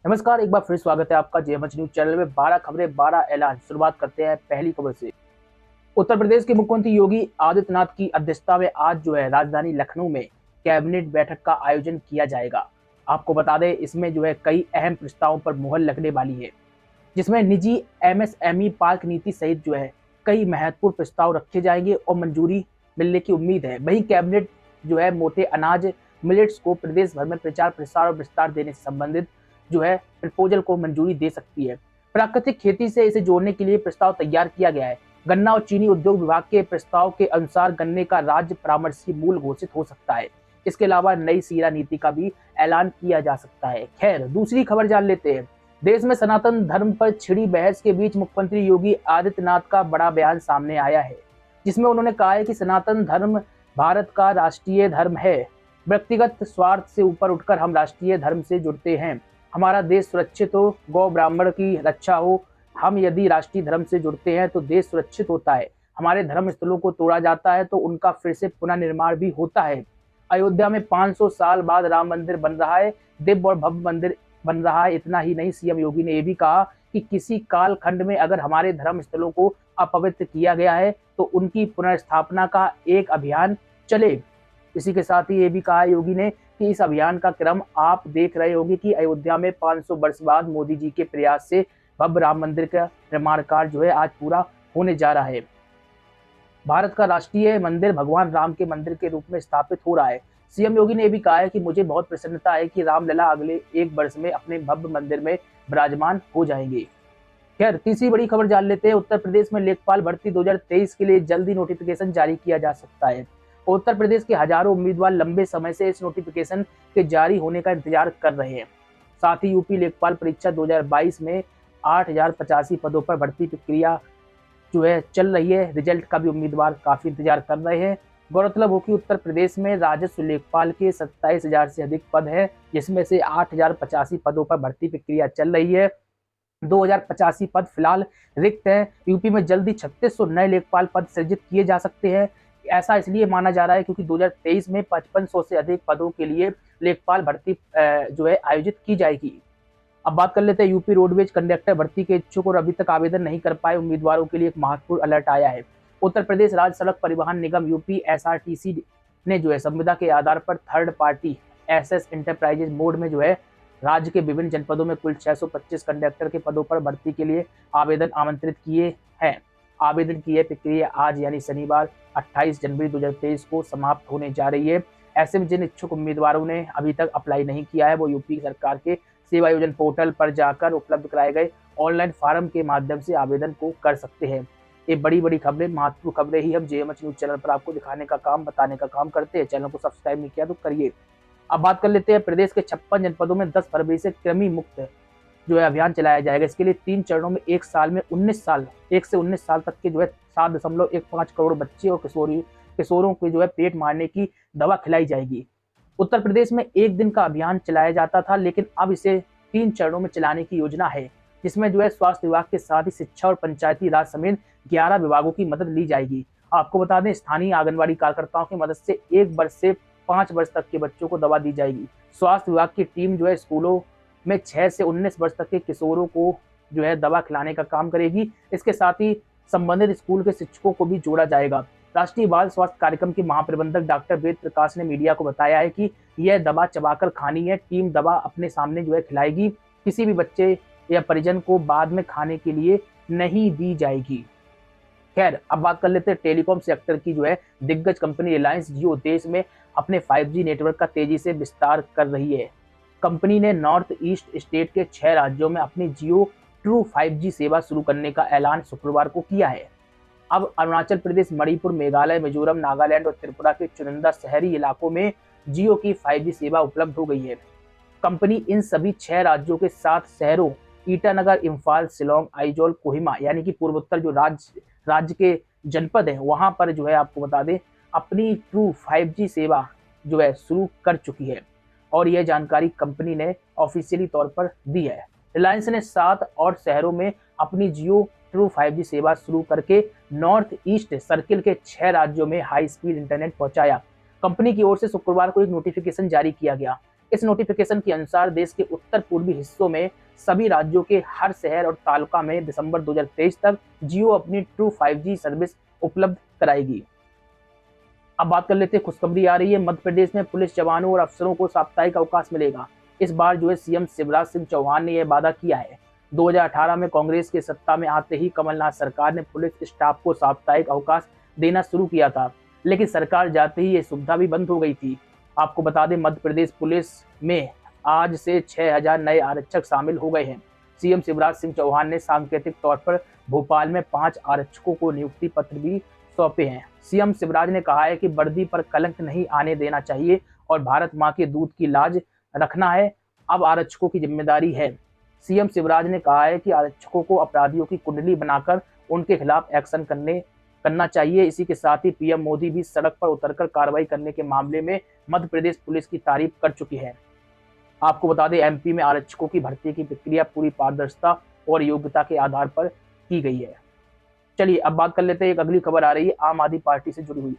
नमस्कार, एक बार फिर स्वागत है आपका जेएमएच न्यूज चैनल में। 12 खबरें 12 ऐलान। शुरुआत करते हैं पहली खबर से। उत्तर प्रदेश के मुख्यमंत्री योगी आदित्यनाथ की अध्यक्षता में आज राजधानी लखनऊ में कैबिनेट बैठक का आयोजन किया जाएगा। आपको बता दें, इसमें कई अहम प्रस्तावों पर मुहर लगने वाली है, जिसमें निजी एमएसएमई पार्क नीति सहित कई महत्वपूर्ण प्रस्ताव रखे जाएंगे और मंजूरी मिलने की उम्मीद है। वहीं कैबिनेट मोटे अनाज मिलेट्स को प्रदेश भर में प्रचार प्रसार और विस्तार देने से संबंधित प्रपोजल को मंजूरी दे सकती है। प्राकृतिक खेती से इसे जोड़ने के लिए प्रस्ताव तैयार किया गया है। गन्ना और चीनी उद्योग विभाग के प्रस्ताव के अनुसार गन्ने का राज्य परामर्शी मूल्य घोषित हो सकता है। इसके अलावा नई शीरा नीति का भी ऐलान किया जा सकता है। खैर, दूसरी खबर जान लेते हैं। देश में सनातन धर्म पर छिड़ी बहस के बीच मुख्यमंत्री योगी आदित्यनाथ का बड़ा बयान सामने आया है, जिसमें उन्होंने कहा है कि सनातन धर्म भारत का राष्ट्रीय धर्म है। व्यक्तिगत स्वार्थ से ऊपर उठकर हम राष्ट्रीय धर्म से जुड़ते हैं। हमारा देश सुरक्षित हो, गौ ब्राह्मण की रक्षा हो। हम यदि राष्ट्रीय धर्म से जुड़ते हैं तो देश सुरक्षित होता है। हमारे धर्म स्थलों को तोड़ा जाता है तो उनका फिर से पुनर्निर्माण भी होता है। अयोध्या में 500 साल बाद राम मंदिर बन रहा है, दिव्य और भव्य मंदिर बन रहा है। इतना ही नहीं, सीएम योगी ने यह भी कहा कि किसी काल खंड में अगर हमारे धर्म स्थलों को अपवित्र किया गया है तो उनकी पुनर्स्थापना का एक अभियान चले। इसी के साथ ही ये भी कहा योगी ने कि इस अभियान का क्रम आप देख रहे होंगे कि अयोध्या में 500 वर्ष बाद मोदी जी के प्रयास से भव्य राम मंदिर का निर्माण कार्य आज पूरा होने जा रहा है। भारत का राष्ट्रीय मंदिर भगवान राम के मंदिर के रूप में स्थापित हो रहा है। सीएम योगी ने भी कहा है कि मुझे बहुत प्रसन्नता है कि रामलला अगले 1 वर्ष में अपने भव्य मंदिर में विराजमान हो जाएंगे। खैर, तीसरी बड़ी खबर जान लेते हैं। उत्तर प्रदेश में लेखपाल भर्ती 2023 के लिए जल्दी नोटिफिकेशन जारी किया जा सकता है। उत्तर प्रदेश के हजारों उम्मीदवार लंबे समय से इस नोटिफिकेशन के जारी होने का इंतजार कर रहे हैं। साथ ही यूपी लेखपाल परीक्षा 2022 में 8085 पदों पर भर्ती प्रक्रिया चल रही है। रिजल्ट का भी उम्मीदवार काफी इंतजार कर रहे हैं। गौरतलब हो कि उत्तर प्रदेश में राजस्व लेखपाल के 27,000 से अधिक पद हैं, जिसमें से 8085 पदों पर भर्ती प्रक्रिया चल रही है। 2085 पद फिलहाल रिक्त हैं। यूपी में जल्दी 3600 नए लेखपाल पद सृजित किए जा सकते हैं। ऐसा इसलिए माना जा रहा है क्योंकि 2023 में 5500 से अधिक पदों के लिए लेखपाल भर्ती आयोजित की जाएगी। अब बात कर लेते हैं यूपी रोडवेज कंडक्टर भर्ती के इच्छुक और अभी तक आवेदन नहीं कर पाए उम्मीदवारों के लिए एक महत्वपूर्ण अलर्ट आया है। उत्तर प्रदेश राज्य सड़क परिवहन निगम यूपी एसआरटीसी ने संविदा के आधार पर third party SS enterprises mode में राज्य के विभिन्न जनपदों में कुल 625 कंडक्टर के पदों पर भर्ती के लिए आवेदन आमंत्रित किए हैं। आवेदन की यह प्रक्रिया आज यानी शनिवार 28 जनवरी 2023 को समाप्त होने जा रही है। ऐसे में जिन इच्छुक उम्मीदवारों ने अभी तक अप्लाई नहीं किया है वो यूपी सरकार के सेवा योजना पोर्टल पर जाकर उपलब्ध कराए गए ऑनलाइन फॉर्म के माध्यम से आवेदन को कर सकते हैं। ये बड़ी बड़ी खबरें, महत्वपूर्ण खबरें ही हम जेएमएच न्यूज चैनल पर आपको दिखाने का काम, बताने का काम करते हैं। चैनल को सब्सक्राइब नहीं किया तो करिए। अब बात कर लेते हैं। प्रदेश के 56 जनपदों में 10 फरवरी से कृमि मुक्त अभियान चलाया जाएगा। इसके लिए 3 चरणों में 1 साल में 1 से 19 साल तक के 7.15 करोड़ बच्चे और किशोरों के पेट मारने की दवा खिलाई जाएगी। उत्तर प्रदेश में 1 दिन का अभियान चलाया जाता था, लेकिन अब इसे 3 चरणों में चलाने की योजना है, जिसमें स्वास्थ्य विभाग के साथ ही शिक्षा और पंचायती राज समेत 11 विभागों की मदद ली जाएगी। आपको बता दें, स्थानीय आंगनबाड़ी कार्यकर्ताओं की मदद से 1 वर्ष से 5 वर्ष तक के बच्चों को दवा दी जाएगी। स्वास्थ्य विभाग की टीम स्कूलों में 6 से 19 वर्ष तक के किशोरों को दवा खिलाने का काम करेगी। इसके साथ ही संबंधित स्कूल के शिक्षकों को भी जोड़ा जाएगा। राष्ट्रीय बाल स्वास्थ्य कार्यक्रम के महाप्रबंधक डॉक्टर वेद प्रकाश ने मीडिया को बताया है कि यह दवा चबाकर खानी है। टीम दवा अपने सामने खिलाएगी। किसी भी बच्चे या परिजन को बाद में खाने के लिए नहीं दी जाएगी। खैर, अब बात कर लेते हैं टेलीकॉम सेक्टर की दिग्गज कंपनी रिलायंस जियो देश में अपने 5G नेटवर्क का तेजी से विस्तार कर रही है। कंपनी ने नॉर्थ ईस्ट स्टेट के 6 राज्यों में अपनी जियो ट्रू 5G सेवा शुरू करने का ऐलान शुक्रवार को किया है। अब अरुणाचल प्रदेश, मणिपुर, मेघालय, मिजोरम, नागालैंड और त्रिपुरा के चुनिंदा शहरी इलाकों में जियो की 5G सेवा उपलब्ध हो गई है। कंपनी इन सभी 6 राज्यों के 7 शहरों ईटानगर, इम्फाल, शिलोंग, आइजोल, कोहिमा यानी कि पूर्वोत्तर राज्य के जनपद हैं, वहां पर आपको बता दें अपनी ट्रू 5G सेवा शुरू कर चुकी है और यह जानकारी कंपनी ने ऑफिशियली तौर पर दी है। रिलायंस ने 7 और शहरों में अपनी जियो ट्रू 5G सेवा शुरू करके नॉर्थ ईस्ट सर्किल के 6 राज्यों में हाई स्पीड इंटरनेट पहुंचाया। कंपनी की ओर से शुक्रवार को एक नोटिफिकेशन जारी किया गया, इस नोटिफिकेशन के अनुसार देश के उत्तर पूर्वी हिस्सों में सभी राज्यों के हर शहर और तालुका में दिसंबर 2023 तक जियो अपनी ट्रू 5G सर्विस उपलब्ध कराएगी। अब बात कर लेते हैं, खुशखबरी आ रही है, मध्य प्रदेश में पुलिस जवानों और अफसरों को साप्ताहिक अवकाश मिलेगा। इस बार जो है सीएम शिवराज सिंह चौहान ने यह वादा किया है। 2018 में कांग्रेस के सत्ता में आते ही कमलनाथ सरकार ने पुलिस स्टाफ को साप्ताहिक अवकाश देना शुरू किया था, लेकिन सरकार जाते ही ये सुविधा भी बंद हो गई थी। आपको बता दें, मध्य प्रदेश पुलिस में आज से 6000 नए आरक्षक शामिल हो गए हैं। सीएम शिवराज सिंह चौहान ने सांकेतिक तौर पर भोपाल में 5 आरक्षकों को नियुक्ति पत्र भी सौंपे हैं। सीएम शिवराज ने कहा है कि वर्दी पर कलंक नहीं आने देना चाहिए और भारत मां के दूध की लाज रखना है, अब आरक्षकों की जिम्मेदारी है। सीएम शिवराज ने कहा है कि आरक्षकों को अपराधियों की कुंडली बनाकर उनके खिलाफ एक्शन करना चाहिए। इसी के साथ ही पीएम मोदी भी सड़क पर उतरकर कार्रवाई करने के मामले में मध्य प्रदेश पुलिस की तारीफ कर चुकी है। आपको बता दें, एमपी में आरक्षकों की भर्ती की प्रक्रिया पूरी पारदर्शिता और योग्यता के आधार पर की गई है। चलिए अब बात कर लेते हैं, एक अगली खबर आ रही है आम आदमी पार्टी से जुड़ी हुई।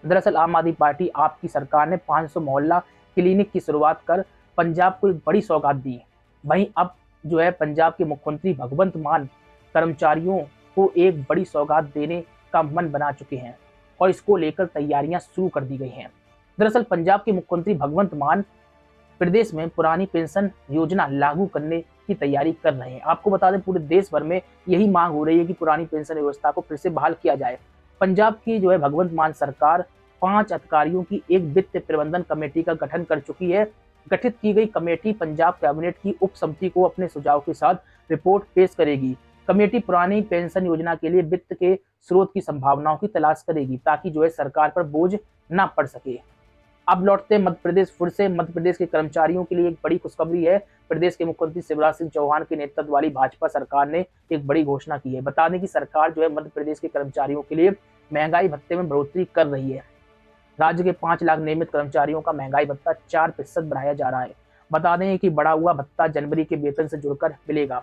दरअसल आम आदमी पार्टी आपकी सरकार ने 500 मोहल्ला क्लिनिक की शुरुआत कर पंजाब को एक बड़ी सौगात दी। वहीं अब जो है पंजाब के मुख्यमंत्री भगवंत मान कर्मचारियों को एक बड़ी सौगात देने का मन बना चुके हैं और इसको लेकर तैयारियां शुरू कर दी गई हैं। दरअसल पंजाब के मुख्यमंत्री भगवंत मान प्रदेश में पुरानी पेंशन योजना लागू करने की तैयारी कर रहे हैं। आपको बता दें, पूरे देश भर में यही मांग हो रही है कि पुरानी पेंशन व्यवस्था को फिर से बहाल किया जाए। पंजाब की जो है भगवंत मान सरकार 5 अधिकारियों की एक वित्त प्रबंधन कमेटी का गठन कर चुकी है। गठित की गई कमेटी पंजाब कैबिनेट की उप समिति को अपने सुझाव के साथ रिपोर्ट पेश करेगी। कमेटी पुरानी पेंशन योजना के लिए वित्त के स्रोत की संभावनाओं की तलाश करेगी ताकि जो है सरकार पर बोझ न पड़ सके। अब लौटते मध्य प्रदेश। फिर से मध्य प्रदेश के कर्मचारियों के लिए एक बड़ी खुशखबरी है। प्रदेश के मुख्यमंत्री शिवराज सिंह चौहान के नेतृत्व वाली भाजपा सरकार ने एक बड़ी घोषणा की है। बता दें कि सरकार जो है मध्य प्रदेश के कर्मचारियों के लिए महंगाई भत्ते में बढ़ोतरी कर रही है। राज्य के 5 लाख नियमित कर्मचारियों का महंगाई भत्ता 4% बढ़ाया जा रहा है। बता दें कि बढ़ा हुआ भत्ता जनवरी के वेतन से जुड़कर मिलेगा।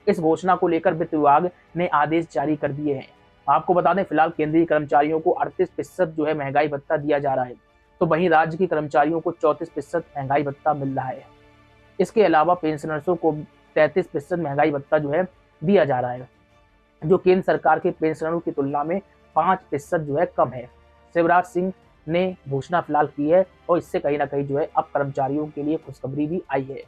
इस घोषणा को लेकर वित्त विभाग ने आदेश जारी कर दिए हैं। आपको बता दें, फिलहाल केंद्रीय कर्मचारियों को 38% जो है महंगाई भत्ता दिया जा रहा है, तो वहीं राज्य के कर्मचारियों को 34% महंगाई भत्ता मिल रहा है। इसके अलावा पेंशनर्सों को 33% महंगाई भत्ता जो है दिया जा रहा है, जो केंद्र सरकार के पेंशनरों की तुलना में 5% जो है कम है। शिवराज सिंह ने घोषणा फिलहाल की है और इससे कहीं ना कहीं जो है अब कर्मचारियों के लिए खुशखबरी भी आई है।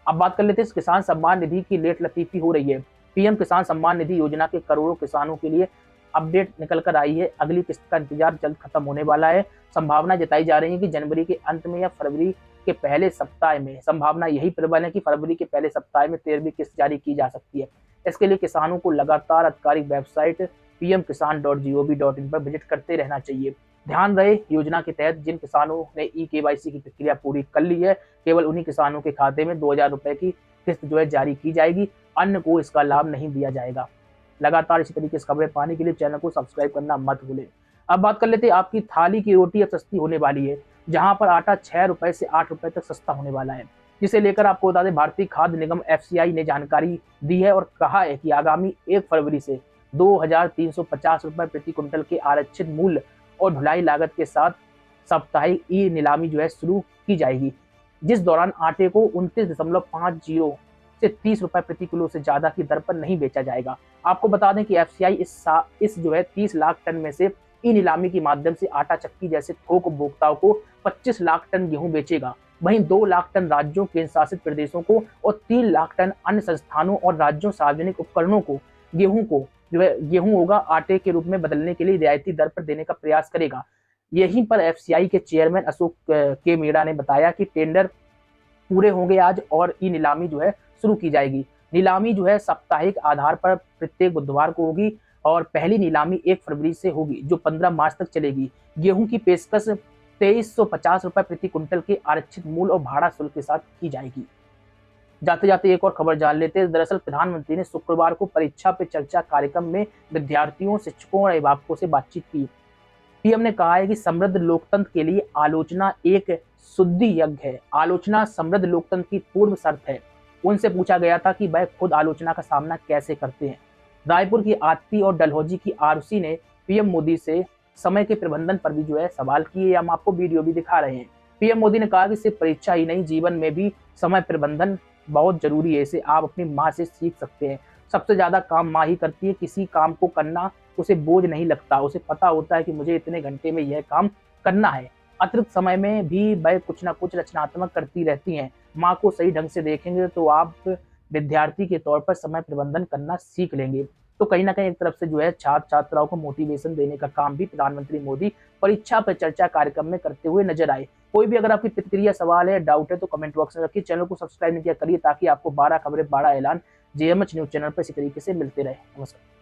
अब बात कर लेते हैं, किसान सम्मान निधि की लेट लतीफी हो रही है। पीएम किसान सम्मान निधि योजना के करोड़ों किसानों के लिए अपडेट निकल कर आई है। अगली किस्त का इंतजार जल्द खत्म होने वाला है। संभावना जताई जा रही है कि जनवरी के अंत में या फरवरी के पहले सप्ताह में, संभावना यही प्रबल है कि फरवरी के पहले सप्ताह में 13वीं किस्त जारी की जा सकती है। इसके लिए किसानों को लगातार आधिकारिक वेबसाइट pmkisan.gov.in पर विजिट करते रहना चाहिए। ध्यान रहे, योजना के तहत जिन किसानों ने KYC की प्रक्रिया पूरी कर ली है, केवल उन्हीं किसानों के खाते में 2000 रुपए की किस्त जो है जारी की जाएगी, अन्य को इसका लाभ नहीं दिया जाएगा। लगातार इसी तरीके से खबरें पाने के लिए चैनल को सब्सक्राइब करना मत भूलें। अब बात कर लेते हैं, आपकी थाली की रोटी अब सस्ती होने वाली है, जहां पर आटा 6 रुपए से 8 रुपए तक सस्ता होने वाला है, जिसे लेकर आपको बता दें भारतीय खाद्य निगम FCI ने जानकारी दी है और कहा है कि आगामी 1 फरवरी से 2350 रुपए प्रति क्विंटल के आरक्षित मूल्य और ढुलाई लागत के साथ साप्ताहिक ई नीलामी जो है शुरू की जाएगी, जिस दौरान आटे को 29.50 से 30 रुपए प्रति किलो से ज्यादा की दर पर नहीं बेचा जाएगा। आपको बता दें कि FCI इस जो है 30 लाख टन में से ई नीलामी के माध्यम से आटा चक्की जैसे थोक उपभोक्ताओं को 25 लाख टन गेहूं बेचेगा। वहीं 2 लाख टन राज्यों, केंद्र शासित प्रदेशों को और 3 लाख टन अन्य संस्थानों और राज्यों सार्वजनिक उपकरणों को गेहूं होगा आटे के रूप में बदलने के लिए रियायती दर पर देने का प्रयास करेगा। यहीं पर FCI के चेयरमैन अशोक के मीणा ने बताया कि टेंडर पूरे होंगे आज और ई नीलामी जो है शुरू की जाएगी। नीलामी जो है साप्ताहिक आधार पर प्रत्येक बुधवार को होगी और पहली नीलामी 1 फरवरी से होगी, जो 15 मार्च तक चलेगी। गेहूं की पेशकश 2350 रुपए प्रति क्विंटल के आरक्षित मूल्य और भाड़ा शुल्क के साथ की जाएगी। जाते जाते एक और खबर जान लेते हैं। दरअसल प्रधानमंत्री ने शुक्रवार को परीक्षा पे चर्चा कार्यक्रम में विद्यार्थियों, शिक्षकों और अभिभावकों से बातचीत की। पीएम ने कहा है कि समृद्ध लोकतंत्र के लिए आलोचना एक शुद्धि यज्ञ है। आलोचना समृद्ध लोकतंत्र की पूर्व शर्त है। उनसे पूछा गया था कि वह खुद आलोचना का सामना कैसे करते हैं। रायपुर की आरती और डलहौजी की आरुषि ने पीएम मोदी से समय के प्रबंधन पर भी जो है सवाल किए। हम आपको वीडियो भी दिखा रहे हैं। पीएम मोदी ने कहा कि सिर्फ परीक्षा ही नहीं, जीवन में भी समय प्रबंधन बहुत जरूरी है। इसे आप अपनी माँ से सीख सकते हैं। सबसे ज्यादा काम माँ ही करती है। किसी काम को करना उसे बोझ नहीं लगता। उसे पता होता है कि मुझे इतने घंटे में यह काम करना है। अतिरिक्त समय में भी वह कुछ ना कुछ रचनात्मक करती रहती हैं। माँ को सही ढंग से देखेंगे तो आप विद्यार्थी के तौर पर समय प्रबंधन करना सीख लेंगे। तो कहीं न कहीं एक तरफ से जो है छात्र छात्राओं को मोटिवेशन देने का काम भी प्रधानमंत्री मोदी परीक्षा पे चर्चा कार्यक्रम में करते हुए नजर आए। कोई भी अगर आपकी प्रतिक्रिया, सवाल है, डाउट है तो कमेंट बॉक्स में रखिए। चैनल को सब्सक्राइब नहीं किया करिए ताकि आपको 12 खबरें 12 ऐलान जेएमएच न्यूज़ चैनल पर इसी तरीके से मिलते रहे। नमस्कार।